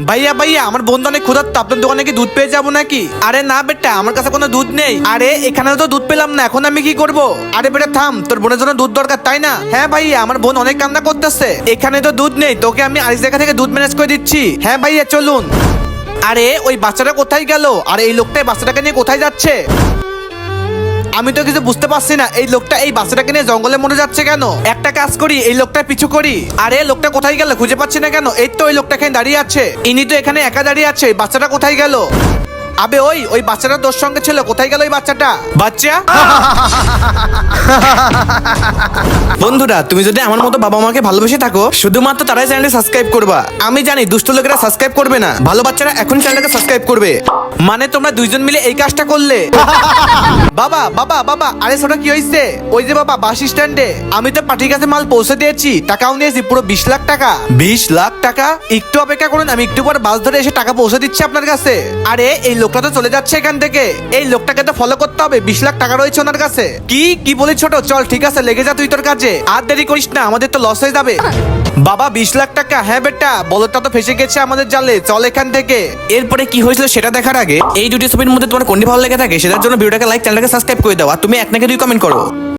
ভাইয়া ভাইয়া আমার বন্ধু অনেক ক্ষুধার্ত, আপনার দোকানে কি দুধ পেয়ে যাবো নাকি? আরে না বেটা, আমার কাছে কোনো দুধ নেই। আরে এখানে তো দুধ পেলাম না, এখন আমি কি করব? আরে বেটা থাম, তোর বোনের জন্য দুধ দরকার তাই না? হ্যাঁ ভাইয়া, আমার বোন অনেক কান্না করতেছে, এখানে তো দুধ নেই, তোকে আমি আরেক জায়গা থেকে দুধ ম্যানেজ করে দিচ্ছি। হ্যাঁ ভাইয়া চলুন। আরে ওই বাচ্চাটা কোথায় গেল? আর এই লোকটাই বাচ্চাটাকে নিয়ে কোথায় যাচ্ছে? আমি তো কিছু বুঝতে পারছি না, এই লোকটা এই বাচ্চাটাকে নিয়ে জঙ্গলে মরে যাচ্ছে কেন? একটা কাজ করি, এই লোকটা পিছু করি। আরে লোকটা কোথায় গেল খুঁজে পাচ্ছি না কেন? এই তো ওই লোকটা এখানে দাঁড়িয়ে আছে, ইনি তো এখানে একা দাঁড়িয়ে আছে, বাচ্চাটা কোথায় গেল? আবে ওই বাচ্চাটা তোর সঙ্গে ছিল, কোথায় গেল ওই বাচ্চাটা? বাচ্চা বন্ধুরা, তুমি যদি আমার মতো বাবা মাকে ভালোবেসে থাকো, শুধুমাত্র তারাই চ্যানেলটি সাবস্ক্রাইব করবা। আমি জানি দুষ্ট লোকেরা সাবস্ক্রাইব করবে না, ভালো বাচ্চারা এখন চ্যানেলটাকে সাবস্ক্রাইব করবে। মানে তোমরা দুইজন মিলে এই কাজটা করলে। বাবা বাবা বাবা, আরে ছোট কি হয়েছে? ওই যে বাবা বাস স্ট্যান্ডে আমি তো পার্টির কাছে মাল পৌঁছে দিয়েছি, টাকাও নিয়েছি পুরো 20 লাখ টাকা। 20 লাখ টাকা? একটু অপেক্ষা করুন, আমি একটু পর বাস ধরে এসে টাকা পৌঁছে দিচ্ছি আপনার কাছে। আরে এই লোকটা তো চলে যাচ্ছে এখান থেকে, এই লোকটাকে তো ফলো করতে হবে, 20 লাখ টাকা রয়েছে ওনার কাছে। কি বলি ছোট, চল ঠিক আছে লেগে যা তুই তোর কাজে, আর দেরি করিস না, আমাদের তো লস হয়ে যাবে। বাবা 20 লাখ টাকা? হ্যাঁ বেটা, বলদটা তো ফেসে গেছে আমাদের জালে, চল এখান থেকে। এরপরে কি হয়েছিল সেটা দেখার আগে এই দুটি ছবির মধ্যে তোমার কোনটি ভালো লেগে থাকে সেটার জন্য ভিডিওটাকে লাইক, চ্যানেলটাকে সাবস্ক্রাইব করে দাও, আর তুমি এক নাকি 2 কমেন্ট করো।